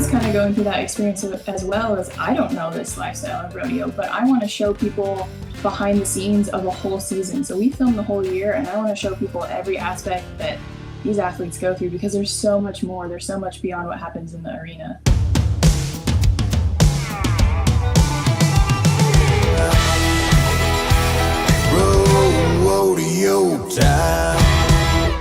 was kind of going through that experience as well. As I don't know this lifestyle of rodeo, but I want to show people behind the scenes of a whole season. So we film the whole year, and I want to show people every aspect that these athletes go through, because there's so much more. There's so much beyond what happens in the arena. Rodeo time.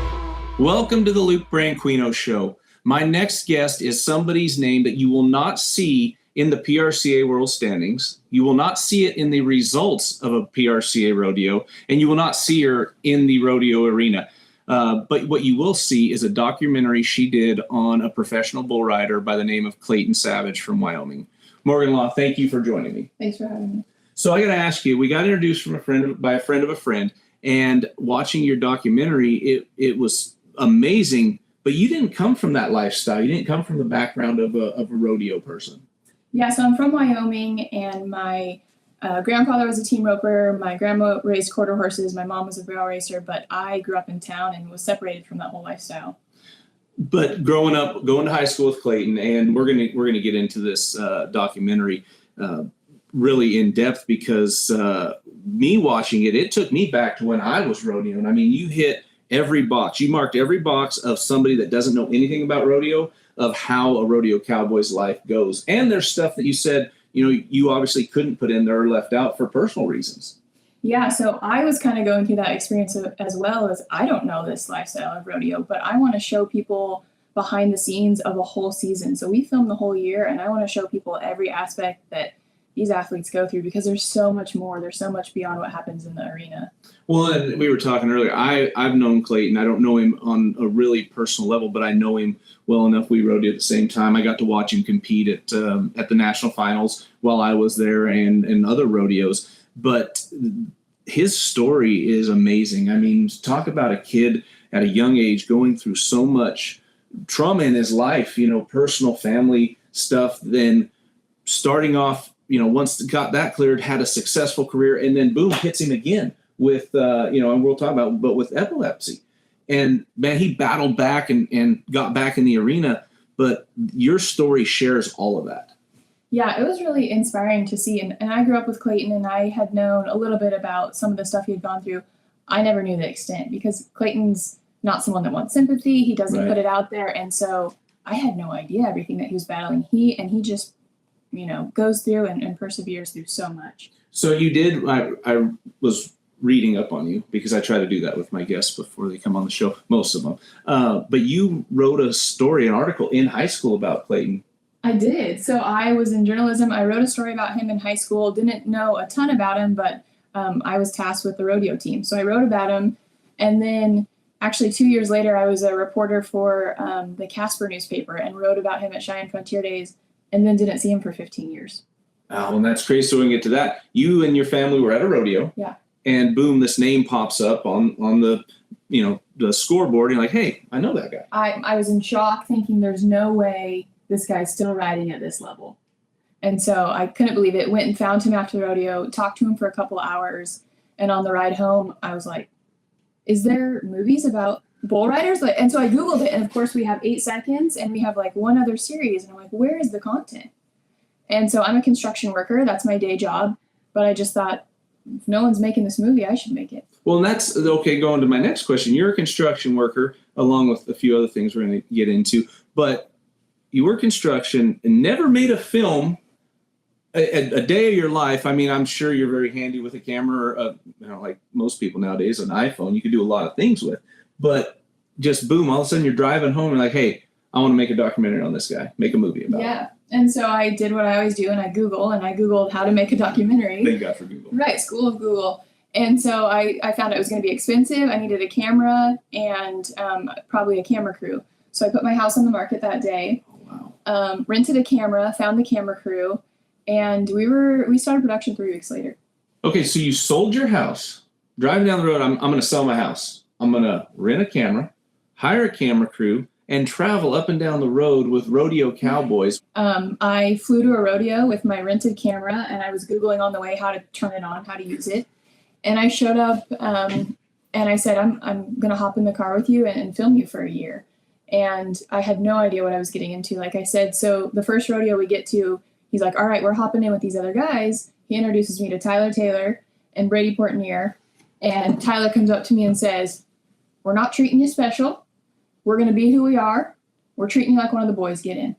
Welcome to the Luke Branquinho Show. My next guest is somebody's name that you will not see in the PRCA World Standings. You will not see it in the results of a PRCA rodeo, and you will not see her in the rodeo arena. But what you will see is a documentary she did on a professional bull rider by the name of Clayton Savage from Wyoming. Morgan Law, thank you for joining me. Thanks for having me. So I got to ask you, we got introduced from by a friend of a friend, and watching your documentary, it was amazing. But you didn't come from that lifestyle. You didn't come from the background of a rodeo person. Yeah, so I'm from Wyoming, and my grandfather was a team roper. My grandma raised quarter horses. My mom was a barrel racer, but I grew up in town and was separated from that whole lifestyle. But growing up, going to high school with Clayton, and we're gonna get into this documentary really in depth, because me watching it took me back to when I was rodeoing. I mean, you hit every box. You marked every box of somebody that doesn't know anything about rodeo, of how a rodeo cowboy's life goes. And there's stuff that you said, you obviously couldn't put in there or left out for personal reasons. Yeah, so I was kind of going through that experience as well. As I don't know this lifestyle of rodeo, but I want to show people behind the scenes of a whole season. So we film the whole year, and I want to show people every aspect that these athletes go through, because there's so much more. There's so much beyond what happens in the arena. Well, and we were talking earlier, I've known Clayton. I don't know him on a really personal level, but I know him well enough. We rode at the same time. I got to watch him compete at the national finals while I was there, and other rodeos. But his story is amazing. I mean, talk about a kid at a young age going through so much trauma in his life, personal, family stuff, then starting off, once got that cleared, had a successful career, and then boom, hits him again with, and we'll talk about, but with epilepsy. And man, he battled back and got back in the arena, but your story shares all of that. Yeah, it was really inspiring to see. And I grew up with Clayton, and I had known a little bit about some of the stuff he had gone through. I never knew the extent, because Clayton's not someone that wants sympathy. He doesn't put it out there. And so I had no idea everything that he was battling. He just, goes through and perseveres through so much. So you did, I was reading up on you, because I try to do that with my guests before they come on the show, most of them. But you wrote a story, an article in high school about Clayton. I did. So I was in journalism. I wrote a story about him in high school. Didn't know a ton about him, but I was tasked with the rodeo team. So I wrote about him. And then actually 2 years later, I was a reporter for the Casper newspaper and wrote about him at Cheyenne Frontier Days, and then didn't see him for 15 years. Oh, and that's crazy. So we can get to that. You and your family were at a rodeo. Yeah. And boom, this name pops up on the, the scoreboard. And you're like, hey, I know that guy. I was in shock, thinking there's no way this guy's still riding at this level. And so I couldn't believe it. Went and found him after the rodeo, talked to him for a couple hours. And on the ride home, I was like, is there movies about bull riders? And so I Googled it. And of course we have 8 seconds, and we have like one other series. And I'm like, where is the content? And so I'm a construction worker. That's my day job. But I just thought, if no one's making this movie, I should make it. Well, and that's okay. Going to my next question. You're a construction worker, along with a few other things we're going to get into. But you were construction and never made a film a day of your life. I mean, I'm sure you're very handy with a camera, like most people nowadays, an iPhone. You can do a lot of things with. But just boom, all of a sudden you're driving home and like, hey, I want to make a documentary on this guy, make a movie about him. Yeah. And so I did what I always do, and I Googled how to make a documentary. Thank God for Google. Right, School of Google. And so I found it was going to be expensive. I needed a camera and probably a camera crew. So I put my house on the market that day, rented a camera, found the camera crew, and we started production 3 weeks later. Okay, so you sold your house, driving down the road, I'm going to sell my house. I'm going to rent a camera, hire a camera crew, and travel up and down the road with rodeo cowboys. I flew to a rodeo with my rented camera, and I was Googling on the way how to turn it on, how to use it. And I showed up and I said, I'm going to hop in the car with you and film you for a year. And I had no idea what I was getting into, like I said. So the first rodeo we get to, he's like, all right, we're hopping in with these other guys. He introduces me to Tyler Taylor and Brady Portenier. And Tyler comes up to me and says, we're not treating you special. We're going to be who we are. We're treating you like one of the boys. Get in.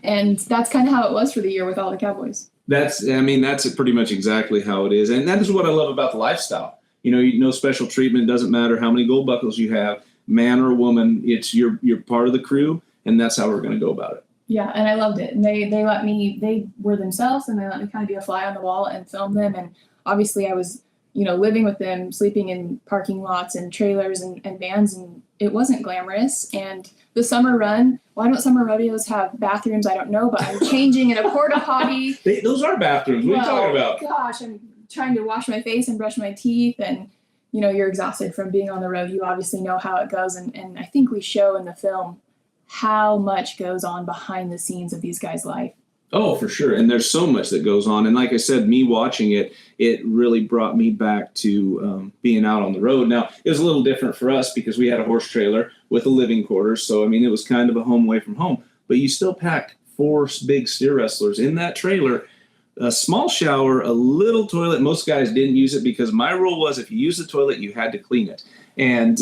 And that's kind of how it was for the year with all the Cowboys. That's pretty much exactly how it is. And that is what I love about the lifestyle. No special treatment. It doesn't matter how many gold buckles you have, man or woman. It's you're part of the crew, and that's how we're going to go about it. Yeah, and I loved it. And they were themselves, and they let me kind of be a fly on the wall and film them. And obviously I was, living with them, sleeping in parking lots and trailers and vans, and it wasn't glamorous. And the summer run, why don't summer rodeos have bathrooms? I don't know, but I'm changing in a porta potty. Those are bathrooms. What are you talking about? Gosh, I'm trying to wash my face and brush my teeth, and you're exhausted from being on the road. You obviously know how it goes, and I think we show in the film how much goes on behind the scenes of these guys' life. Oh, for sure. And there's so much that goes on. And like I said, me watching it really brought me back to being out on the road. Now, it was a little different for us because we had a horse trailer with a living quarters. So, it was kind of a home away from home. But you still packed 4 big steer wrestlers in that trailer, a small shower, a little toilet. Most guys didn't use it because my rule was if you use the toilet, you had to clean it. And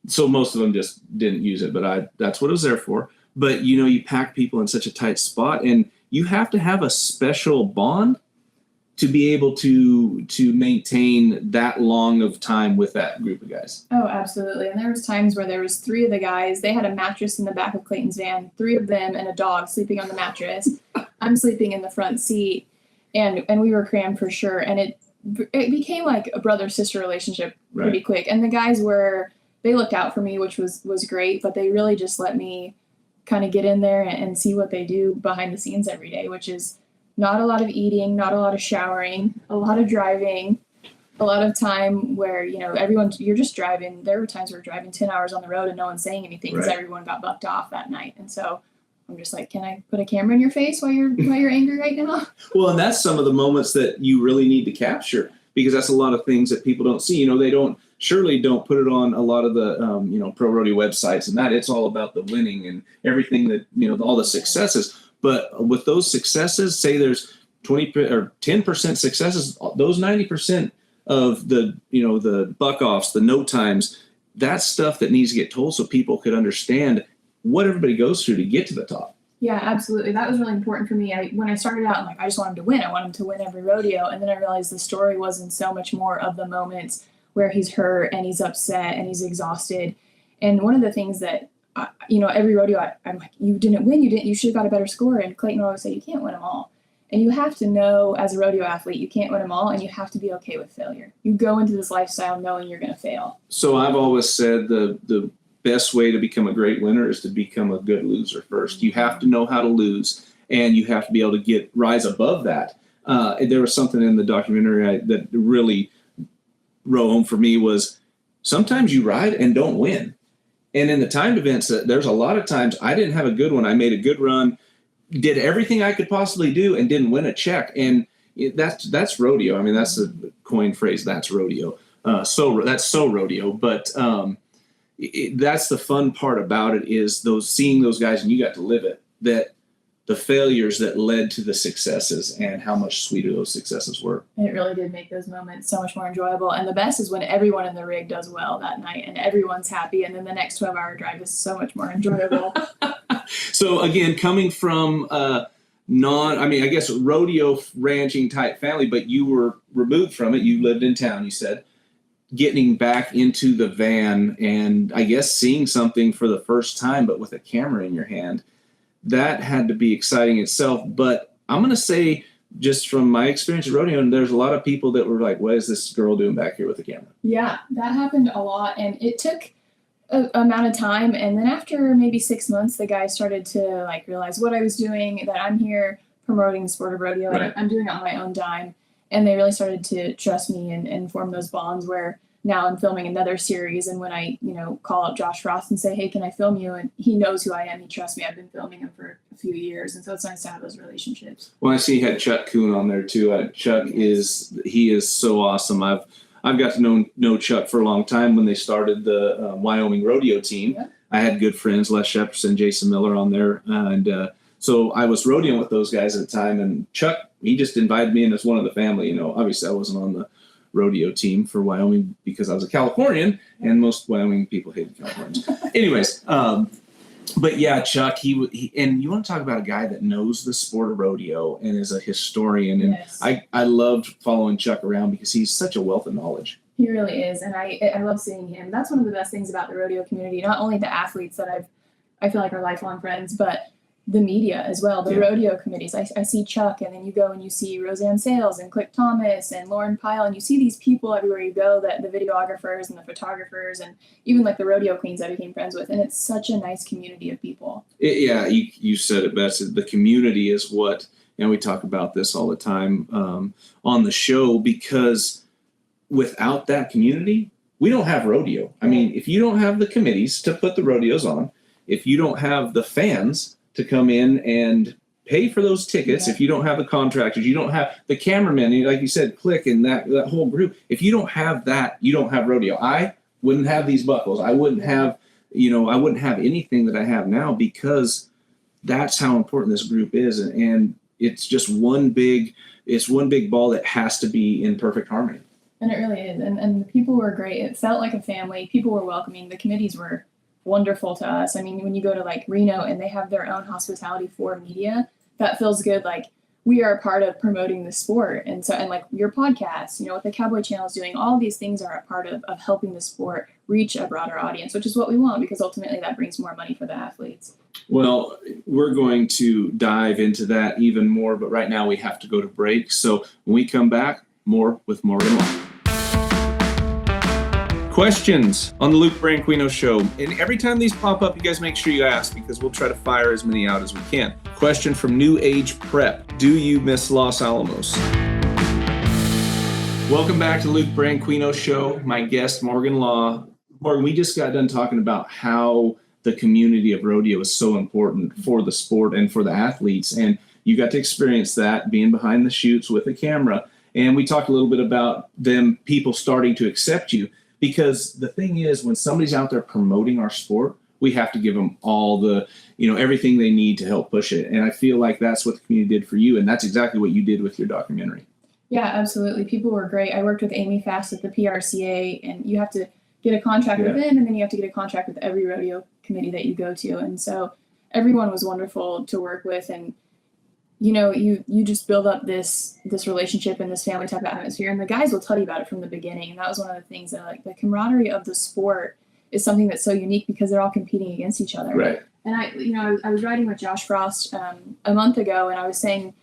so most of them just didn't use it. But that's what it was there for. But, you pack people in such a tight spot, and you have to have a special bond to be able to maintain that long of time with that group of guys. Oh, absolutely. And there was times where there was 3 of the guys. They had a mattress in the back of Clayton's van, 3 of them and a dog sleeping on the mattress. I'm sleeping in the front seat, and we were crammed for sure. And it became like a brother-sister relationship pretty quick. And the guys they looked out for me, which was great, but they really just let me kind of get in there and see what they do behind the scenes every day, which is not a lot of eating, not a lot of showering, a lot of driving, a lot of time where, you're just driving. There were times we were driving 10 hours on the road and no one's saying anything because everyone got bucked off that night. And so I'm just like, can I put a camera in your face while you're angry right now? Well, and that's some of the moments that you really need to capture, because that's a lot of things that people don't see. They don't put it on a lot of the, pro rodeo websites and that. It's all about the winning and everything that, all the successes. But with those successes, say there's 20 or 10% successes, those 90% of the buck offs, the no times, that's stuff that needs to get told so people could understand what everybody goes through to get to the top. Yeah, absolutely. That was really important for me. When I started out, I just wanted to win. I wanted to win every rodeo. And then I realized the story wasn't so much more of the moments where he's hurt and he's upset and he's exhausted. And one of the things that, every rodeo, I'm like, you didn't win. You should have got a better score. And Clayton would always say, you can't win them all. And you have to know as a rodeo athlete, you can't win them all, and you have to be okay with failure. You go into this lifestyle knowing you're going to fail. So I've always said the best way to become a great winner is to become a good loser first. You have to know how to lose, and you have to be able to rise above that. There was something in the documentary that really wrote home for me was sometimes you ride and don't win. And in the timed events, there's a lot of times I didn't have a good one. I made a good run, did everything I could possibly do, and didn't win a check. And that's rodeo. That's the coined phrase. That's rodeo. That's so rodeo. But that's the fun part about it is seeing those guys, and you got to live it. That the failures that led to the successes and how much sweeter those successes were. It really did make those moments so much more enjoyable. And the best is when everyone in the rig does well that night and everyone's happy. And then the next 12-hour drive is so much more enjoyable. So again, coming from I guess rodeo ranching type family, but you were removed from it. You lived in town, you said. Getting back into the van and I guess seeing something for the first time, but with a camera in your hand. That had to be exciting itself. But I'm going to say, just from my experience at rodeo, and there's a lot of people that were like, what is this girl doing back here with a camera? Yeah, that happened a lot. And it took an amount of time. And then after maybe 6 months, the guys started to realize what I was doing, that I'm here promoting the sport of rodeo. Right. And I'm doing it on my own dime. And they really started to trust me and form those bonds where now I'm filming another series, and when I, call up Josh Frost and say, hey, can I film you? And he knows who I am. He trusts me. I've been filming him for a few years. And so it's nice to have those relationships. Well, I see you had Chuck Kuhn on there too. Chuck is so awesome. I've got to know Chuck for a long time when they started the Wyoming rodeo team. I had good friends, Les Shepperson, Jason Miller on there. And so I was rodeoing with those guys at the time. And Chuck, he just invited me in as one of the family. Obviously I wasn't on the rodeo team for Wyoming because I was a Californian, and most Wyoming people hated Californians. Anyways, but yeah, Chuck, he and you want to talk about a guy that knows the sport of rodeo and is a historian. And Yes. I loved following Chuck around because he's such a wealth of knowledge. He really is, and I love seeing him. That's one of the best things about the rodeo community. Not only the athletes that I feel like are lifelong friends, but the media as well. The rodeo committees. I see Chuck, and then you go and you see Roseanne Sales and Click Thomas and Lauren Pyle, and you see these people everywhere you go, that the videographers and the photographers and even like the rodeo queens I became friends with, and it's such a nice community of people. You said it best. The community is what, and we talk about this all the time on the show, because without that community, we don't have rodeo. I mean, if you don't have the committees to put the rodeos on, if you don't have the fans to come in and pay for those tickets, if you don't have the contractors, you don't have the cameramen, like you said, Click and that whole group. If you don't have that, you don't have rodeo. I wouldn't have these buckles. I wouldn't have, I wouldn't have anything that I have now, because that's how important this group is. And it's just one big ball that has to be in perfect harmony. And it really is. And the people were great. It felt like a family. People were welcoming. The committees were wonderful to us. I mean, when you go to like Reno and they have their own hospitality for media, that feels good. Like, we are a part of promoting the sport. And like your podcast, what the Cowboy Channel is doing, all of these things are a part of helping the sport reach a broader audience, which is what we want, because ultimately that brings more money for the athletes. Well, we're going to dive into that even more, but right now we have to go to break. So when we come back, more with Morgan Law. Questions on the Luke Branquinho Show. And every time these pop up, you guys make sure you ask, because we'll try to fire as many out as we can. Question from New Age Prep. Do you miss Los Alamos? Welcome back to Luke Branquinho Show. My guest, Morgan Law. Morgan, we just got done talking about how the community of rodeo is so important for the sport and for the athletes. And you got to experience that being behind the chutes with a camera. And we talked a little bit about people starting to accept you. Because the thing is, when somebody's out there promoting our sport, we have to give them all the, everything they need to help push it. And I feel like that's what the community did for you. And that's exactly what you did with your documentary. Yeah, absolutely. People were great. I worked with Amy Fast at the PRCA, and you have to get a contract with them, and then you have to get a contract with every rodeo committee that you go to. And so everyone was wonderful to work with. And you just build up this relationship and this family type of atmosphere, and the guys will tell you about it from the beginning. And that was one of the things that, like, the camaraderie of the sport is something that's so unique, because they're all competing against each other. Right. And I was riding with Josh Frost a month ago, and I was saying,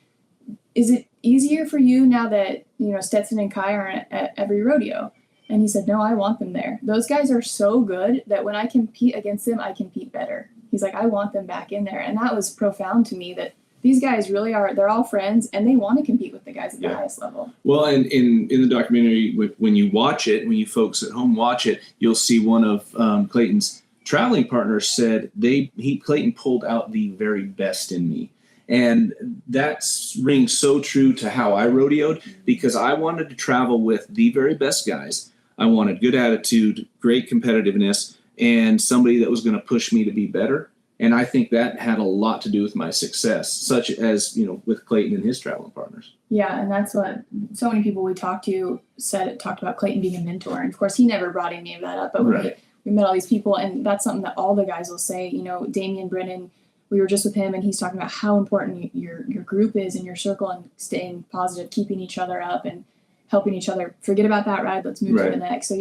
is it easier for you now that Stetson and Kai are at every rodeo? And he said, no, I want them there. Those guys are so good that when I compete against them, I compete better. He's like, I want them back in there. And that was profound to me, that these guys really are, they're all friends, and they want to compete with the guys at the highest level. Well, and in the documentary, when you watch it, when you folks at home watch it, you'll see one of Clayton's traveling partners said Clayton pulled out the very best in me. And that rings so true to how I rodeoed, because I wanted to travel with the very best guys. I wanted good attitude, great competitiveness, and somebody that was going to push me to be better. And I think that had a lot to do with my success, such as, with Clayton and his traveling partners. Yeah, and that's what so many people we talked about Clayton being a mentor. And of course, he never brought any of that up, but we met all these people, and that's something that all the guys will say. Damian Brennan, we were just with him, and he's talking about how important your group is in your circle, and staying positive, keeping each other up, and helping each other. Forget about that ride. Let's move to the next. So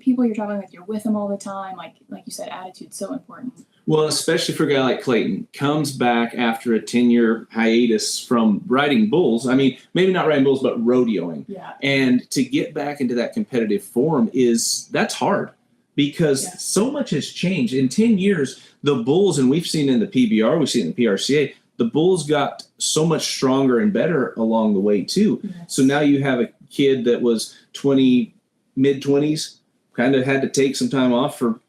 people you're traveling with, you're with them all the time. Like you said, attitude's so important. Well, especially for a guy like Clayton, comes back after a 10-year hiatus from riding bulls. I mean, maybe not riding bulls, but rodeoing. Yeah. And to get back into that competitive form that's hard, because so much has changed. In 10 years, the bulls, and we've seen in the PBR, we've seen in the PRCA, the bulls got so much stronger and better along the way too. Yes. So now you have a kid that was mid-20s, kind of had to take some time off for,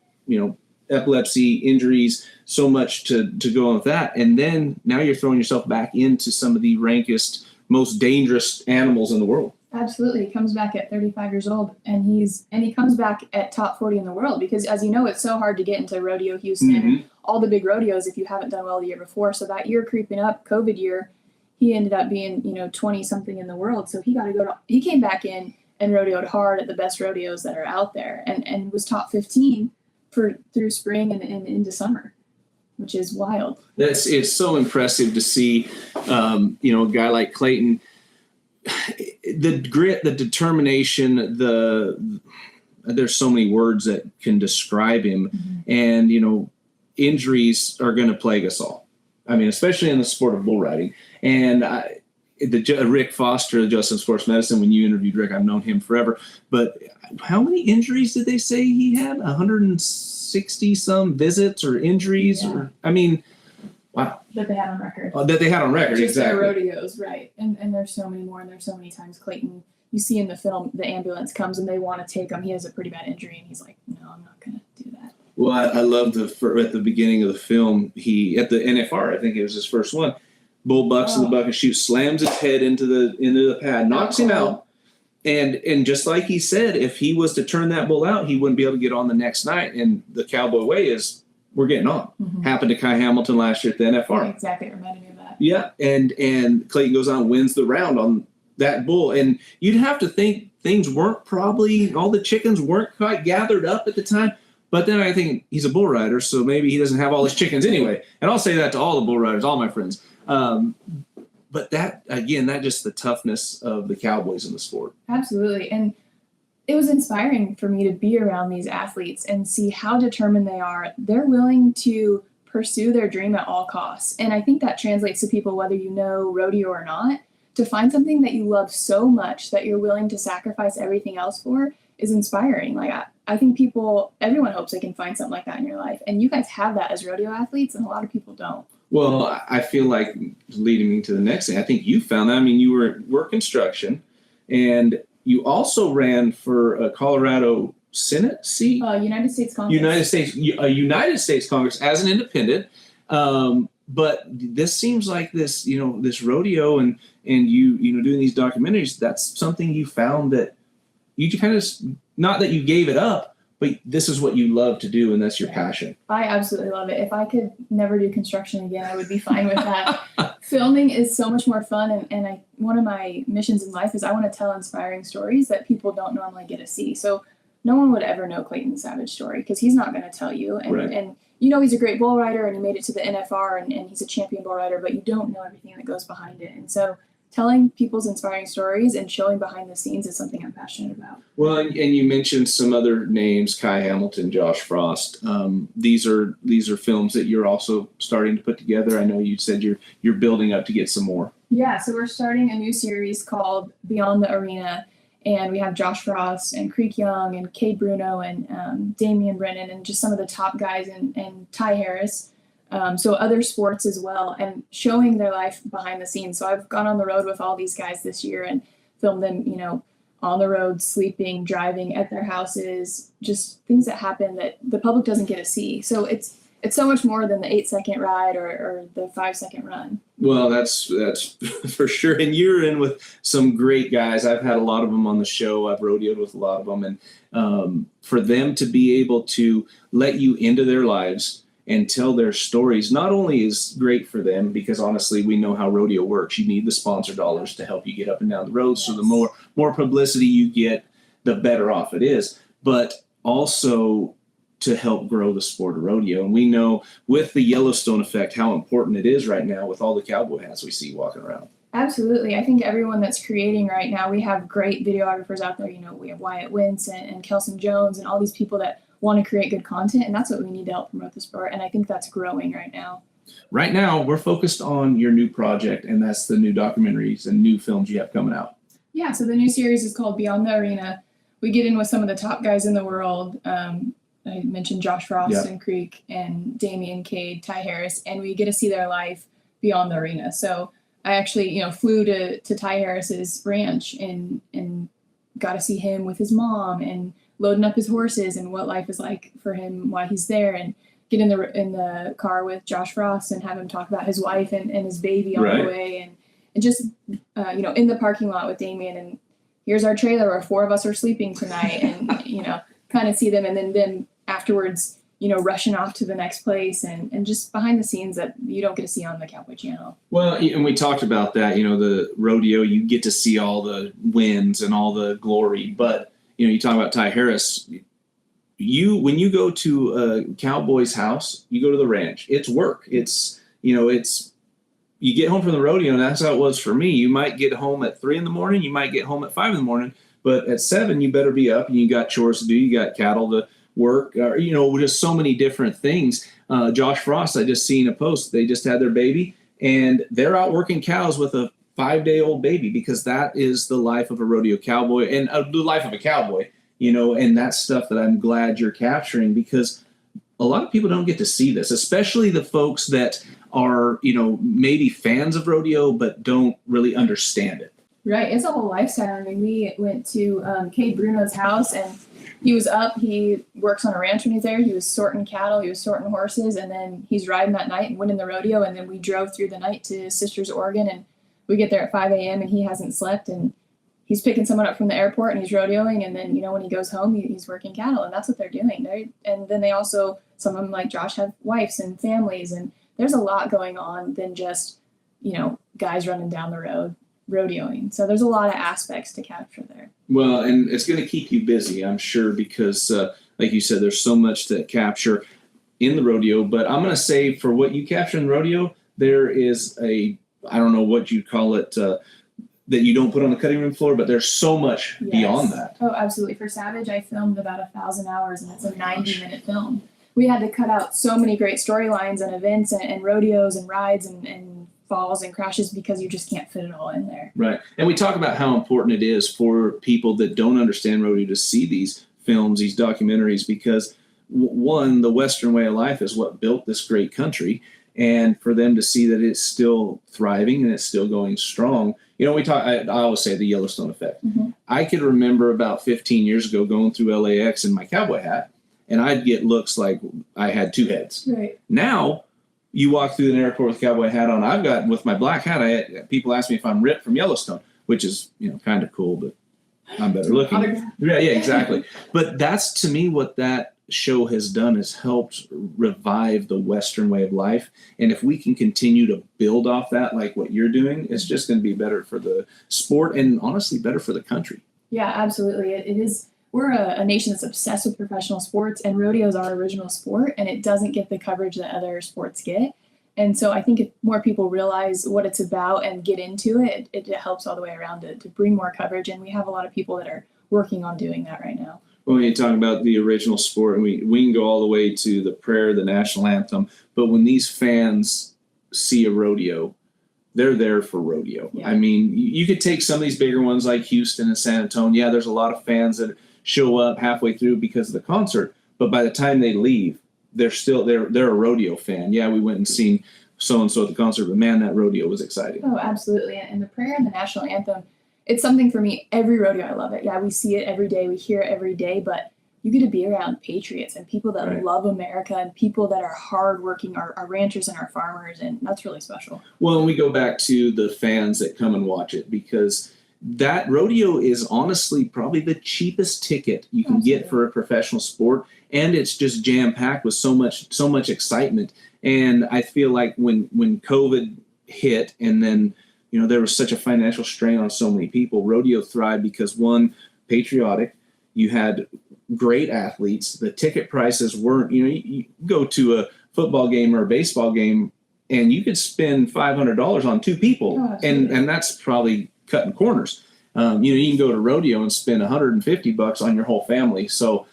epilepsy, injuries, so much to go on with that. And then now you're throwing yourself back into some of the rankest, most dangerous animals in the world. Absolutely. He comes back at 35 years old, and he comes back at top 40 in the world, because as you know, it's so hard to get into Rodeo Houston and all the big rodeos if you haven't done well the year before. So that year creeping up, COVID year, he ended up being, 20 something in the world. So he came back in and rodeoed hard at the best rodeos that are out there, and was top 15 through spring and into summer, which is wild. It's so impressive to see, a guy like Clayton. The grit, the determination, there's so many words that can describe him. And, injuries are going to plague us all. I mean, especially in the sport of bull riding. And Rick Foster, Justin Sports Medicine, when you interviewed Rick, I've known him forever. But how many injuries did they say he had? 160 some visits or injuries? Yeah. Wow. That they had on record. That they had on record, Just exactly. their rodeos, right. And there's so many more, and there's so many times Clayton, you see in the film, the ambulance comes and they want to take him. He has a pretty bad injury, and he's like, no, I'm not going to do that. Well, I love at the beginning of the film, at the NFR, I think it was his first one, bull bucks in the buck and chute, slams his head into the pad, knocks him out. And just like he said, if he was to turn that bull out, he wouldn't be able to get on the next night. And the cowboy way is, we're getting on. Happened to Kai Hamilton last year at the NFR. Exactly, it reminded me of that. Yeah, and Clayton goes on and wins the round on that bull. And you'd have to think things weren't probably, all the chickens weren't quite gathered up at the time. But then I think he's a bull rider, so maybe he doesn't have all his chickens anyway. And I'll say that to all the bull riders, all my friends. But that, again, that just the toughness of the cowboys in the sport. Absolutely. And it was inspiring for me to be around these athletes and see how determined they are. They're willing to pursue their dream at all costs. And I think that translates to people, whether you know rodeo or not, to find something that you love so much that you're willing to sacrifice everything else for is inspiring. Like, I think everyone hopes they can find something like that in your life. And you guys have that as rodeo athletes, and a lot of people don't. Well, I feel like, leading me to the next thing, I think you found that. I mean, you were at work construction, and you also ran for a Colorado Senate seat? United States Congress. United States Congress as an independent. But this seems like this rodeo and you doing these documentaries, that's something you found that you kind of, not that you gave it up, but this is what you love to do, and that's your passion. I absolutely love it. If I could never do construction again, I would be fine with that. Filming is so much more fun, and one of my missions in life is I want to tell inspiring stories that people don't normally get to see. So no one would ever know Clayton Savage's story because he's not going to tell you. And, right. and he's a great bull rider, and he made it to the NFR, and he's a champion bull rider, but you don't know everything that goes behind it. And so telling people's inspiring stories and showing behind the scenes is something I'm passionate about. Well, and you mentioned some other names, Kai Hamilton, Josh Frost. These are films that you're also starting to put together. I know you said you're building up to get some more. Yeah, so we're starting a new series called Beyond the Arena, and we have Josh Frost and Creek Young and Cade Bruno and Damian Brennan and just some of the top guys and Ty Harris. So other sports as well, and showing their life behind the scenes. So I've gone on the road with all these guys this year and filmed them, on the road, sleeping, driving, at their houses, just things that happen that the public doesn't get to see. So it's so much more than the 8-second ride or the 5-second run. Well, that's for sure. And you're in with some great guys. I've had a lot of them on the show. I've rodeoed with a lot of them. And for them to be able to let you into their lives and tell their stories not only is great for them, because honestly, we know how rodeo works. You need the sponsor dollars to help you get up and down the road. Yes. So the more publicity you get, the better off it is. But also to help grow the sport of rodeo. And we know with the Yellowstone effect how important it is right now with all the cowboy hats we see walking around. Absolutely. I think everyone that's creating right now, we have great videographers out there. We have Wyatt Wentz and Kelson Jones and all these people that want to create good content, and that's what we need to help promote the sport, and I think that's growing right now. Right now, we're focused on your new project, and that's the new documentaries and new films you have coming out. Yeah, so the new series is called Beyond the Arena. We get in with some of the top guys in the world. I mentioned Josh Frost and Creek and Damian, Cade, Ty Harris, and we get to see their life beyond the arena. So I actually, flew to Ty Harris's ranch and got to see him with his mom and loading up his horses and what life is like for him while he's there, and get in the car with Josh Frost and have him talk about his wife and his baby on the way, and just in the parking lot with Damian, and here's our trailer where 4 of us are sleeping tonight, and kind of see them, and then them afterwards, rushing off to the next place, and just behind the scenes that you don't get to see on the Cowboy Channel. Well, and we talked about that, the rodeo, you get to see all the wins and all the glory, but you talk about Ty Harris, when you go to a cowboy's house, you go to the ranch, it's work. It's, you get home from the rodeo, and that's how it was for me. You might get home at 3 a.m, you might get home at 5 a.m, but at 7, you better be up, and you got chores to do. You got cattle to work, or, just so many different things. Josh Frost, I just seen a post. They just had their baby, and they're out working cows with a 5-day-old baby, because that is the life of a rodeo cowboy, and the life of a cowboy, and that's stuff that I'm glad you're capturing, because a lot of people don't get to see this, especially the folks that are, maybe fans of rodeo, but don't really understand it. Right. It's a whole lifestyle. I mean, we went to Cade Bruno's house, and he was up. He works on a ranch when he's there. He was sorting cattle. He was sorting horses. And then he's riding that night and winning the rodeo. And then we drove through the night to Sisters, Oregon. And we get there at 5 a.m. and he hasn't slept. And he's picking someone up from the airport, and he's rodeoing. And then, when he goes home, he's working cattle. And that's what they're doing. And then they also, some of them like Josh, have wives and families. And there's a lot going on than just, guys running down the road rodeoing. So there's a lot of aspects to capture there. Well, and it's going to keep you busy, I'm sure, because like you said, there's so much to capture in the rodeo. But I'm going to say, for what you capture in the rodeo, there is I don't know what you call it, that you don't put on the cutting room floor, but there's so much beyond that. Oh, absolutely. For Savage, I filmed about 1,000 hours, and it's a 90-minute film. We had to cut out so many great storylines and events and rodeos and rides and falls and crashes, because you just can't fit it all in there. Right. And we talk about how important it is for people that don't understand rodeo to see these films, these documentaries, because one, the Western way of life is what built this great country, and for them to see that it's still thriving and it's still going strong. I always say the Yellowstone effect. Mm-hmm. I could remember about 15 years ago going through LAX in my cowboy hat, and I'd get looks like I had 2 heads. Right. Now, you walk through an airport with a cowboy hat on. I've got, with my black hat, people ask me if I'm Rip from Yellowstone, which is, kind of cool, but I'm better looking. Yeah, exactly. But that's, to me, what that show has done, is helped revive the Western way of life. And if we can continue to build off that, like what you're doing, it's just going to be better for the sport, and honestly better for the country. Yeah, absolutely. It is. We're a nation that's obsessed with professional sports, and rodeo is our original sport, and it doesn't get the coverage that other sports get. And so I think if more people realize what it's about and get into it, it helps all the way around to bring more coverage. And we have a lot of people that are working on doing that right now. Well, when you talk about the original sport, and we can go all the way to the prayer, the national anthem, but when these fans see a rodeo, they're there for rodeo. Yeah. I mean, you could take some of these bigger ones like Houston and San Antonio. Yeah, there's a lot of fans that show up halfway through because of the concert, but by the time they leave, they're a rodeo fan. Yeah, we went and seen so-and-so at the concert, but man, that rodeo was exciting. Oh, absolutely. And the prayer and the national anthem, it's something for me. Every rodeo, I love it. Yeah, we see it every day. We hear it every day, but you get to be around patriots and people that love America, and people that are hardworking, our ranchers and our farmers, and that's really special. Well, and we go back to the fans that come and watch it, because that rodeo is honestly probably the cheapest ticket you can get for a professional sport, and it's just jam-packed with so much excitement. And I feel like when COVID hit, and then there was such a financial strain on so many people, rodeo thrived because, one, patriotic, you had great athletes, the ticket prices weren't, you go to a football game or a baseball game and you could spend $500 on 2 people, and that's probably cutting corners. You can go to rodeo and spend $150 on your whole family. So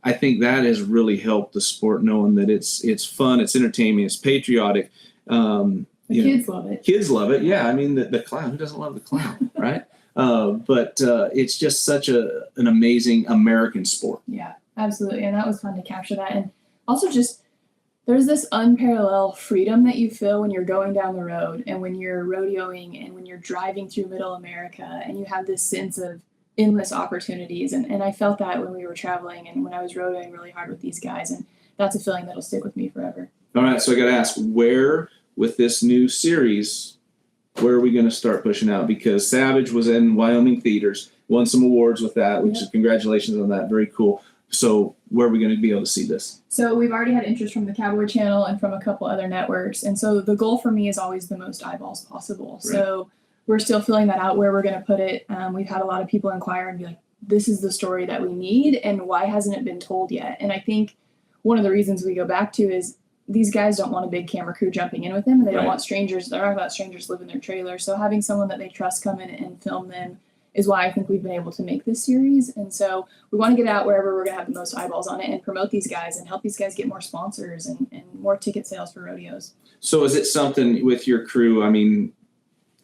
I think that has really helped the sport, knowing that it's fun, it's entertaining, it's patriotic. Kids love it. Kids love it. Yeah. I mean, the clown, who doesn't love the clown, right? But it's just such an amazing American sport. Yeah, absolutely. And that was fun to capture that. And also just, there's this unparalleled freedom that you feel when you're going down the road, and when you're rodeoing, and when you're driving through middle America, and you have this sense of endless opportunities. And I felt that when we were traveling and when I was rodeoing really hard with these guys. And that's a feeling that'll stick with me forever. All right. So I got to ask, where with this new series, where are we going to start pushing out? Because Savage was in Wyoming theaters. won some awards with that, which is congratulations on that. Very cool. So where are we going to be able to see this? So we've already had interest from the Cowboy Channel and from a couple other networks. And so the goal for me is always the most eyeballs possible. Right. So we're still filling that out where we're going to put it. We've had a lot of people inquire and be like, this is the story that we need, and why hasn't it been told yet? And I think one of the reasons we go back to is these guys don't want a big camera crew jumping in with them, and they don't want strangers. They're not about strangers live in their trailer. So having someone that they trust come in and film them is why I think we've been able to make this series. And so we want to get out wherever we're going to have the most eyeballs on it and promote these guys and help these guys get more sponsors and more ticket sales for rodeos. So is it something with your crew? I mean,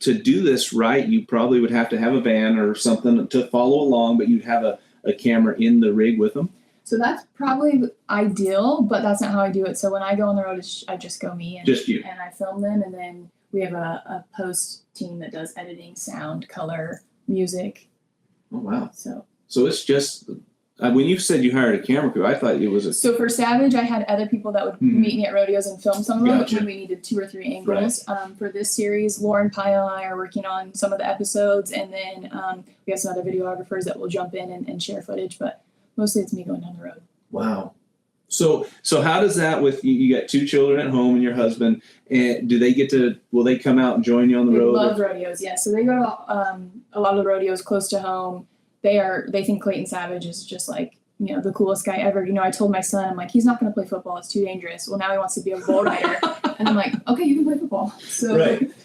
to do this right, you probably would have to have a van or something to follow along, but you'd have a camera in the rig with them. So that's probably ideal, but that's not how I do it. So when I go on the road, I just go me and just you, and I film them, and then we have a post team that does editing, sound, color, music. Oh wow! So it's just when you said you hired a camera crew, I thought it was So for Savage, I had other people that would meet me at rodeos and film some of them when we needed 2 or 3 angles. Right. For this series, Lauren Pyle and I are working on some of the episodes, and then we have some other videographers that will jump in and share footage, but mostly it's me going down the road. Wow. So how does that with you got 2 children at home and your husband, and will they come out and join you on the road? They love rodeos, yeah. So they go to a lot of the rodeos close to home. They think Clayton Savage is just like, the coolest guy ever. I told my son, I'm like, he's not going to play football. It's too dangerous. Well, now he wants to be a bull rider. And I'm like, okay, you can play football. So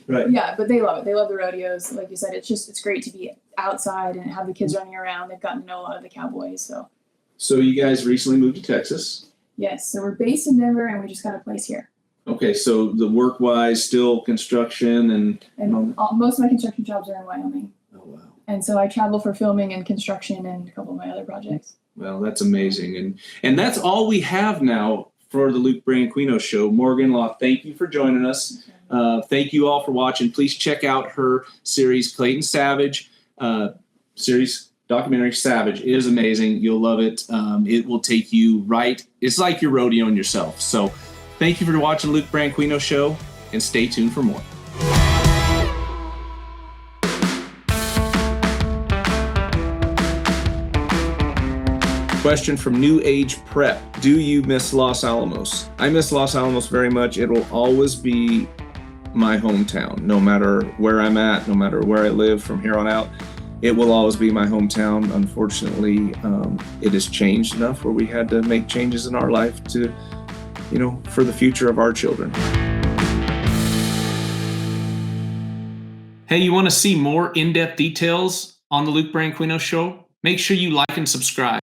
right. Yeah, but they love it. They love the rodeos. Like you said, it's great to be outside and have the kids running around. They've gotten to know a lot of the cowboys. So you guys recently moved to Texas? Yes. So we're based in Denver, and we just got a place here. Okay. So the work-wise, still construction and most of my construction jobs are in Wyoming. Oh, wow. And so I travel for filming and construction and a couple of my other projects. Well, that's amazing. And that's all we have now for the Luke Branquinho Show. Morgan Law, thank you for joining us. Thank you all for watching. Please check out her series, Clayton Savage, documentary Savage. It is amazing. You'll love it. It will take you right. It's like you're rodeoing yourself. So thank you for watching Luke Branquinho Show, and stay tuned for more. Question from New Age Prep. Do you miss Los Alamos? I miss Los Alamos very much. It will always be my hometown, no matter where I'm at, no matter where I live from here on out. It will always be my hometown. Unfortunately, it has changed enough where we had to make changes in our life to, for the future of our children. Hey, you want to see more in-depth details on the Luke Branquinho Show? Make sure you like and subscribe.